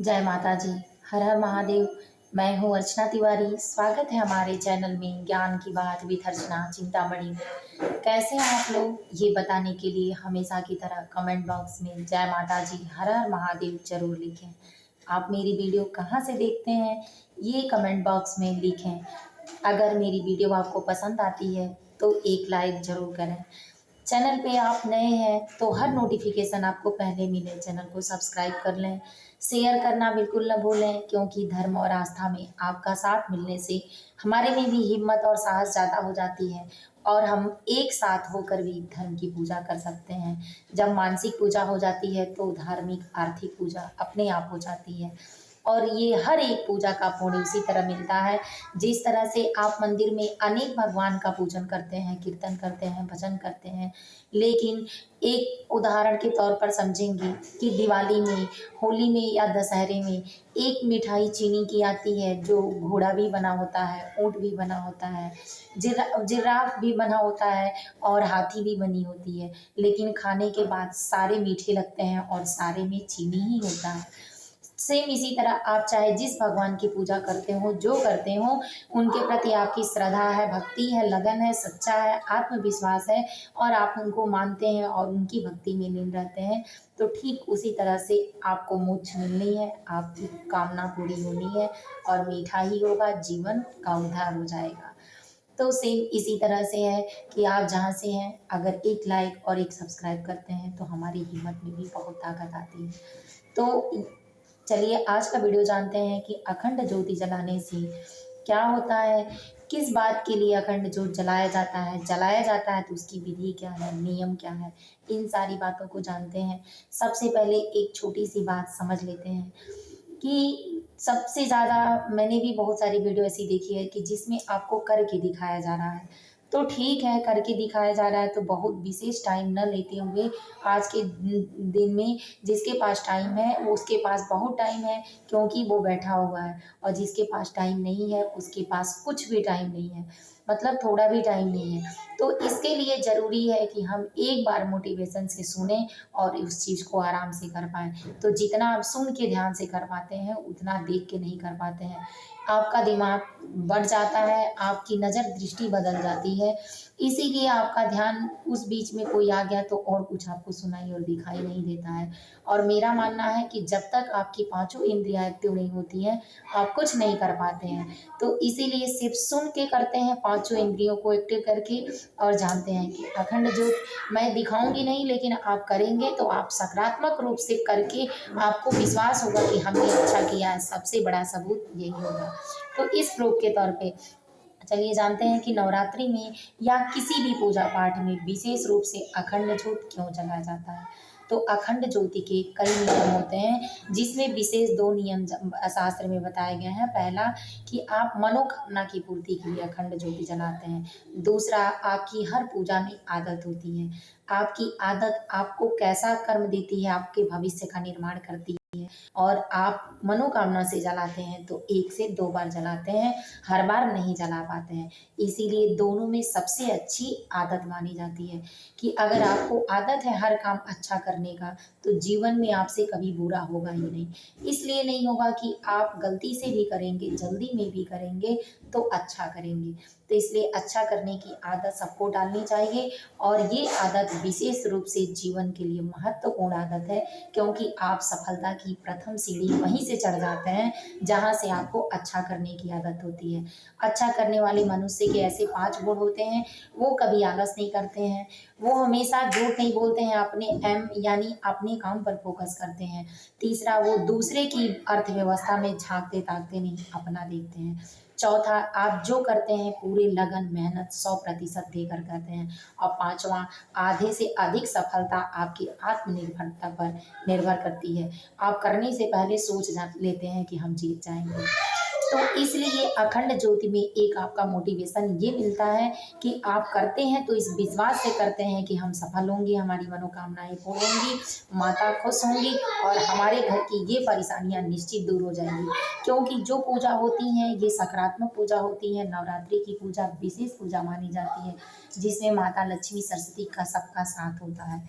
जय माता जी। हर हर महादेव। मैं हूँ अर्चना तिवारी। स्वागत है हमारे चैनल में ज्ञान की बात विद अर्चना चिंतामणि में। कैसे हैं आप लोग, ये बताने के लिए हमेशा की तरह कमेंट बॉक्स में जय माता जी हर हर महादेव जरूर लिखें। आप मेरी वीडियो कहाँ से देखते हैं ये कमेंट बॉक्स में लिखें। अगर मेरी वीडियो आपको पसंद आती है तो एक लाइक ज़रूर करें। चैनल पे आप नए हैं तो हर नोटिफिकेशन आपको पहले मिले, चैनल को सब्सक्राइब कर लें। शेयर करना बिल्कुल न भूलें, क्योंकि धर्म और आस्था में आपका साथ मिलने से हमारे में भी हिम्मत और साहस ज़्यादा हो जाती है और हम एक साथ होकर भी धर्म की पूजा कर सकते हैं। जब मानसिक पूजा हो जाती है तो धार्मिक आर्थिक पूजा अपने आप हो जाती है। और ये हर एक पूजा का पुण्य उसी तरह मिलता है जिस तरह से आप मंदिर में अनेक भगवान का पूजन करते हैं, कीर्तन करते हैं, भजन करते हैं। लेकिन एक उदाहरण के तौर पर समझेंगे कि दिवाली में, होली में या दशहरे में एक मिठाई चीनी की आती है जो घोड़ा भी बना होता है, ऊँट भी बना होता है, जिराफ भी बना होता है और हाथी भी बनी होती है। लेकिन खाने के बाद सारे मीठे लगते हैं और सारे में चीनी ही होता है। सेम इसी तरह आप चाहे जिस भगवान की पूजा करते हो, जो करते हो, उनके प्रति आपकी श्रद्धा है, भक्ति है, लगन है, सच्चा है, आत्मविश्वास है और आप उनको मानते हैं और उनकी भक्ति में लीन रहते हैं, तो ठीक उसी तरह से आपको मोक्ष मिलनी है, आपकी कामना पूरी होनी है और मीठा ही होगा, जीवन का उद्धार हो जाएगा। तो सेम इसी तरह से है कि आप जहाँ से हैं अगर एक लाइक और एक सब्सक्राइब करते हैं तो हमारी हिम्मत में भी बहुत ताकत आती है। तो चलिए आज का वीडियो जानते हैं कि अखंड ज्योति जलाने से क्या होता है, किस बात के लिए अखंड ज्योत जलाया जाता है तो उसकी विधि क्या है, नियम क्या है, इन सारी बातों को जानते हैं। सबसे पहले एक छोटी सी बात समझ लेते हैं कि सबसे ज़्यादा मैंने भी बहुत सारी वीडियो ऐसी देखी है कि जिसमें आपको करके दिखाया जा रहा है, तो ठीक है करके दिखाया जा रहा है तो बहुत विशेष टाइम न लेते हुए आज के दिन में जिसके पास टाइम है वो उसके पास बहुत टाइम है, क्योंकि वो बैठा हुआ है, और जिसके पास टाइम नहीं है उसके पास कुछ भी टाइम नहीं है, मतलब थोड़ा भी टाइम नहीं है। तो इसके लिए ज़रूरी है कि हम एक बार मोटिवेशन से सुने और उस चीज़ को आराम से कर पाएँ। तो जितना आप सुन के ध्यान से कर पाते हैं उतना देख के नहीं कर पाते हैं। आपका दिमाग बढ़ जाता है, आपकी नज़र दृष्टि बदल जाती है, इसीलिए आपका ध्यान उस बीच में कोई आ गया तो और कुछ आपको सुनाई और दिखाई नहीं देता है। और मेरा मानना है कि जब तक आपकी पाँचों इंद्रियाँ एक्टिव नहीं होती हैं, आप कुछ नहीं कर पाते हैं। तो इसीलिए सिर्फ सुन के करते हैं, पाँचों इंद्रियों को एक्टिव करके, और जानते हैं कि अखंड ज्योत मैं दिखाऊंगी नहीं, लेकिन आप करेंगे तो आप सकारात्मक रूप से करके आपको विश्वास होगा कि हमने अच्छा किया है। सबसे बड़ा सबूत यही होगा। तो इस प्रूफ के तौर पे चलिए जानते हैं कि नवरात्रि में या किसी भी पूजा पाठ में विशेष रूप से अखंड ज्योत क्यों जलाया जाता है। तो अखंड ज्योति के कई नियम होते हैं, जिसमें विशेष दो नियम शास्त्र में बताए गए हैं। पहला कि आप मनोकामना की पूर्ति के लिए अखंड ज्योति जलाते हैं। दूसरा, आपकी हर पूजा में आदत होती है। आपकी आदत आपको कैसा कर्म देती है, आपके भविष्य का निर्माण करती है। और आप मनोकामना से जलाते हैं तो 1 से 2 बार जलाते हैं, हर बार नहीं जला पाते हैं। इसीलिए दोनों में सबसे अच्छी आदत मानी जाती है कि अगर आपको आदत है हर काम अच्छा करने का तो जीवन में आपसे कभी बुरा होगा ही नहीं। इसलिए नहीं होगा कि आप गलती से भी करेंगे, जल्दी में भी करेंगे तो अच्छा करेंगे। तो इसलिए अच्छा करने की आदत सबको डालनी चाहिए, और ये आदत विशेष रूप से जीवन के लिए महत्वपूर्ण आदत है, क्योंकि आप सफलता की प्रथम सीढ़ी वहीं से चढ़ जाते हैं जहाँ से आपको अच्छा करने की आदत होती है। अच्छा करने वाले मनुष्य के ऐसे 5 गुण होते हैं। वो कभी आलस नहीं करते हैं, वो हमेशा झूठ नहीं बोलते हैं, अपने एम यानी अपने काम पर फोकस करते हैं। तीसरा, वो दूसरे की अर्थव्यवस्था में झांकते ताकते नहीं, अपना देखते हैं। चौथा, आप जो करते हैं पूरे लगन मेहनत 100% देकर करते हैं। और पांचवा, आधे से अधिक सफलता आपकी आत्मनिर्भरता पर निर्भर करती है। आप करने से पहले सोच लेते हैं कि हम जीत जाएंगे। तो इसलिए अखंड ज्योति में एक आपका मोटिवेशन ये मिलता है कि आप करते हैं तो इस विश्वास से करते हैं कि हम सफल होंगे, हमारी मनोकामनाएं पूर्ण होंगी, माता खुश होंगी और हमारे घर की ये परेशानियां निश्चित दूर हो जाएंगी। क्योंकि जो पूजा होती हैं ये सकारात्मक पूजा होती है। नवरात्रि की पूजा विशेष पूजा मानी जाती है, जिसमें माता लक्ष्मी सरस्वती का सबका साथ होता है।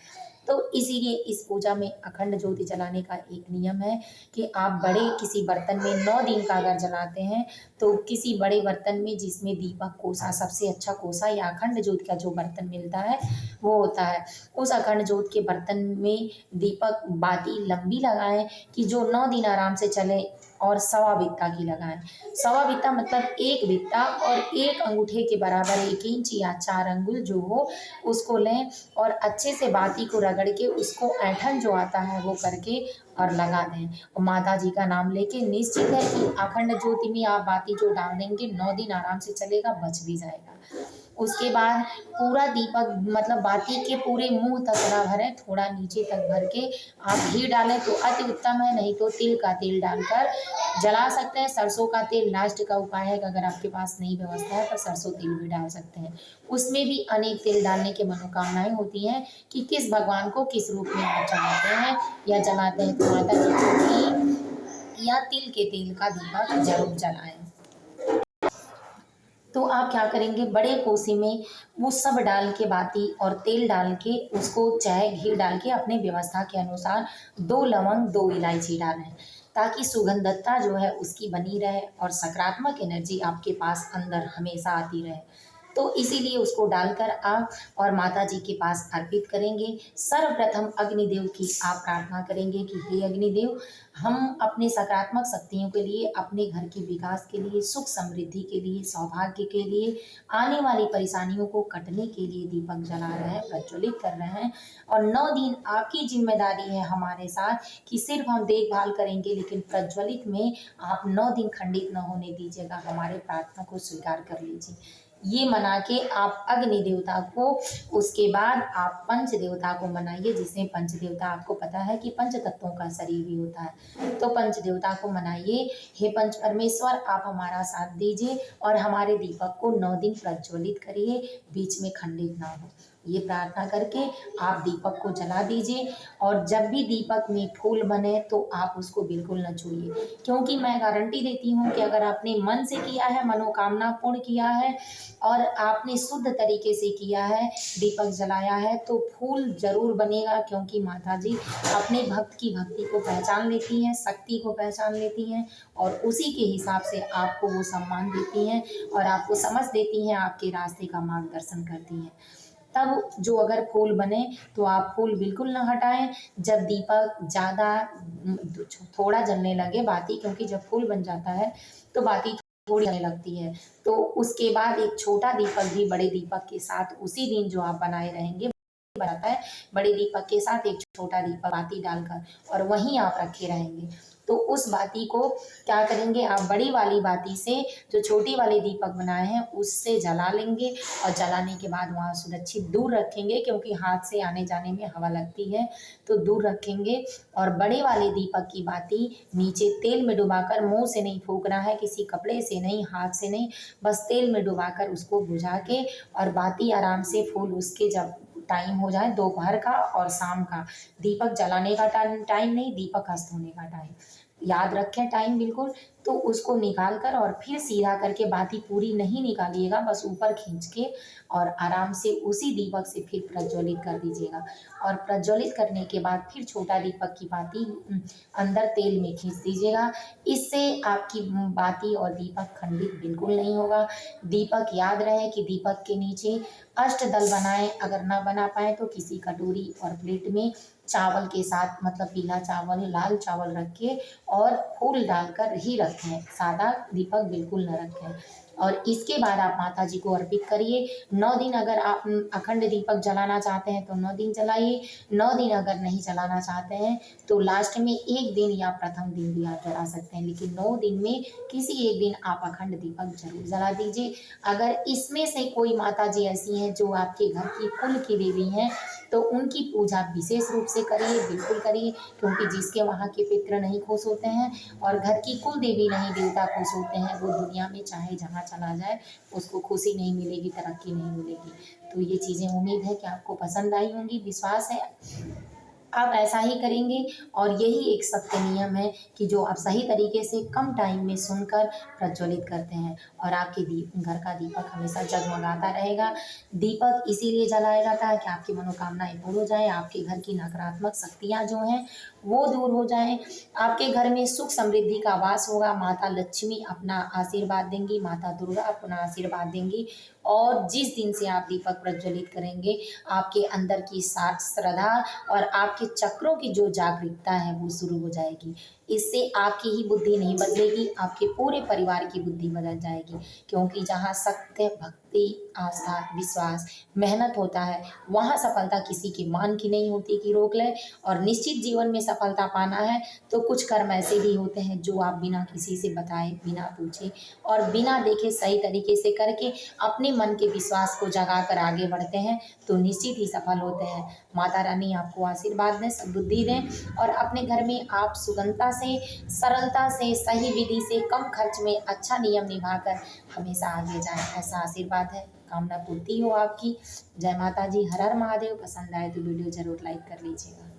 तो इसीलिए इस पूजा में अखंड ज्योति जलाने का एक नियम है कि आप बड़े किसी बर्तन में 9 दिन का अगर जलाते हैं तो किसी बड़े बर्तन में जिसमें दीपक कोसा सबसे अच्छा कोसा या अखंड ज्योति का जो बर्तन मिलता है वो होता है, उस अखंड ज्योति के बर्तन में दीपक बाती लंबी लगाएं कि जो 9 दिन आराम से चले और सवा बित्ता की लगाएं। सवा बित्ता मतलब एक बित्ता और एक अंगूठे के बराबर 1 इंच या 4 अंगुल जो हो उसको लें और अच्छे से बाती को रगड़ के उसको ऐंठन जो आता है वो करके और लगा दें और माता जी का नाम लेके निश्चित है कि अखंड ज्योति में आप बाती जो डाल देंगे 9 दिन आराम से चलेगा, बच भी जाएगा। उसके बाद पूरा दीपक मतलब बाती के पूरे मुंह तक ना भरें, थोड़ा नीचे तक भर के आप घी डालें तो अति उत्तम है, नहीं तो तिल का तेल डालकर जला सकते हैं। सरसों का तेल लास्ट का उपाय है कि अगर आपके पास नहीं व्यवस्था है तो सरसों तेल भी डाल सकते हैं। उसमें भी अनेक तेल डालने की मनोकामनाएं होती हैं कि किस भगवान को किस रूप में आप चढ़ाते हैं या जलाते हैं, तो माता जी को घी या तिल के तेल का दीपक जरूर जलाएं। तो आप क्या करेंगे, बड़े कोसे में वो सब डाल के बाती और तेल डाल के उसको चाहे घी डाल के अपने व्यवस्था के अनुसार 2 लवंग 2 इलायची डालें ताकि सुगंधता जो है उसकी बनी रहे और सकारात्मक एनर्जी आपके पास अंदर हमेशा आती रहे। तो इसीलिए उसको डालकर आप और माता जी के पास अर्पित करेंगे। सर्वप्रथम अग्निदेव की आप प्रार्थना करेंगे कि हे अग्निदेव, हम अपने सकारात्मक शक्तियों के लिए, अपने घर के विकास के लिए, सुख समृद्धि के लिए, सौभाग्य के लिए, आने वाली परेशानियों को कटने के लिए दीपक जला रहे हैं, प्रज्वलित कर रहे हैं। और 9 दिन आपकी जिम्मेदारी है हमारे साथ कि सिर्फ हम देखभाल करेंगे लेकिन प्रज्वलित में आप 9 दिन खंडित न होने दीजिएगा। हमारे प्रार्थना को स्वीकार कर लीजिए। ये मना के आप अग्नि देवता को, उसके बाद आप पंच देवता को मनाइए, जिसमें पंच देवता आपको पता है कि पंच तत्वों का शरीर भी होता है। तो पंच देवता को मनाइए। हे पंच परमेश्वर, आप हमारा साथ दीजिए और हमारे दीपक को 9 दिन प्रज्वलित करिए, बीच में खंडित ना हो। ये प्रार्थना करके आप दीपक को जला दीजिए। और जब भी दीपक में फूल बने तो आप उसको बिल्कुल न छूइए, क्योंकि मैं गारंटी देती हूँ कि अगर आपने मन से किया है, मनोकामना पूर्ण किया है और आपने शुद्ध तरीके से किया है, दीपक जलाया है, तो फूल जरूर बनेगा। क्योंकि माता जी अपने भक्त की भक्ति को पहचान लेती हैं, शक्ति को पहचान लेती हैं और उसी के हिसाब से आपको वो सम्मान देती हैं और आपको समझ देती हैं, आपके रास्ते का मार्गदर्शन करती हैं। तब जो अगर फूल बने तो आप फूल बिल्कुल ना हटाएं। जब दीपक ज़्यादा थोड़ा जलने लगे बाती, क्योंकि जब फूल बन जाता है तो बाती थोड़ी जलने लगती है, तो उसके बाद एक छोटा दीपक भी बड़े दीपक के साथ उसी दिन जो आप बनाए रहेंगे बनाता है, बड़े दीपक के साथ एक छोटा दीपक बाती डालकर और वहीं आप रखे रहेंगे। तो उस बाती को क्या करेंगे, आप बड़ी वाली बाती से जो छोटी वाले दीपक बनाए हैं उससे जला लेंगे और जलाने के बाद वहाँ सुरक्षित दूर रखेंगे, क्योंकि हाथ से आने जाने में हवा लगती है, तो दूर रखेंगे। और बड़े वाले दीपक की बाती नीचे तेल में डुबाकर, मुंह से नहीं फूकना है, किसी कपड़े से नहीं, हाथ से नहीं, बस तेल में डुबाकर उसको बुझा के और बाती आराम से फूल उसके जब टाइम हो जाए दोपहर का और शाम का, दीपक जलाने का टाइम नहीं, दीपक अस्त होने का टाइम याद रखें टाइम बिल्कुल। तो उसको निकाल कर और फिर सीधा करके बाती पूरी नहीं निकालिएगा, बस ऊपर खींच के और आराम से उसी दीपक से फिर प्रज्वलित कर दीजिएगा। और प्रज्वलित करने के बाद फिर छोटा दीपक की बाती अंदर तेल में खींच दीजिएगा। इससे आपकी बाती और दीपक खंडित बिल्कुल नहीं होगा। दीपक याद रहे कि दीपक के नीचे अष्टदल बनाएं, अगर ना बना पाए तो किसी कटोरी और प्लेट में चावल के साथ, मतलब पीला चावल, लाल चावल रख के और फूल डालकर ही रखें, सादा दीपक बिल्कुल न रखें। और इसके बाद आप माता जी को अर्पित करिए। 9 दिन अगर आप अखंड दीपक जलाना चाहते हैं तो 9 दिन जलाइए, 9 दिन अगर नहीं जलाना चाहते हैं तो लास्ट में 1 दिन या प्रथम दिन भी आप जला सकते हैं, लेकिन 9 दिन में किसी एक दिन आप अखंड दीपक जरूर जला दीजिए। अगर इसमें से कोई माता जी ऐसी हैं जो आपके घर की कुल की देवी हैं तो उनकी पूजा विशेष रूप से करिए, बिल्कुल करिए, क्योंकि जिसके वहाँ के पितृ नहीं खुश होते हैं और घर की कुल देवी नहीं देवता खुश होते हैं, वो दुनिया में चाहे जहाँ चला जाए उसको खुशी नहीं मिलेगी, तरक्की नहीं मिलेगी। तो ये चीज़ें उम्मीद है कि आपको पसंद आई होंगी, विश्वास है। आप ऐसा ही करेंगे और यही एक सत्य नियम है कि जो आप सही तरीके से कम टाइम में सुनकर प्रज्वलित करते हैं और आपके घर का दीपक हमेशा जगमगाता रहेगा। दीपक इसीलिए जलाया जाता है कि आपकी मनोकामनाएं पूर्ण हो जाए, आपके घर की नकारात्मक शक्तियाँ जो हैं वो दूर हो जाएं, आपके घर में सुख समृद्धि का वास होगा। माता लक्ष्मी अपना आशीर्वाद देंगी, माता दुर्गा अपना आशीर्वाद देंगी और जिस दिन से आप दीपक प्रज्वलित करेंगे आपके अंदर की श्रद्धा और आपके चक्रों की जो जागरूकता है वो शुरू हो जाएगी। इससे आपकी ही बुद्धि नहीं बदलेगी, आपके पूरे परिवार की बुद्धि बदल जाएगी। क्योंकि जहाँ सत्य, भक्ति, आस्था, विश्वास, मेहनत होता है वहाँ सफलता किसी के मान की नहीं होती कि रोक ले। और निश्चित जीवन में सफलता पाना है तो कुछ कर्म ऐसे भी होते हैं जो आप बिना किसी से बताए, बिना पूछे और बिना देखे सही तरीके से करके अपने मन के विश्वास को जगा कर आगे बढ़ते हैं तो निश्चित ही सफल होते हैं। माता रानी आपको आशीर्वाद दें, सद्बुद्धि दें और अपने घर में आप सुगमता से, सरलता से, सही विधि से, कम खर्च में अच्छा नियम निभाकर हमेशा आगे जाएं, ऐसा आशीर्वाद है। कामना पूर्ति हो आपकी। जय माता जी। हर हर महादेव। पसंद आए तो वीडियो जरूर लाइक कर लीजिएगा।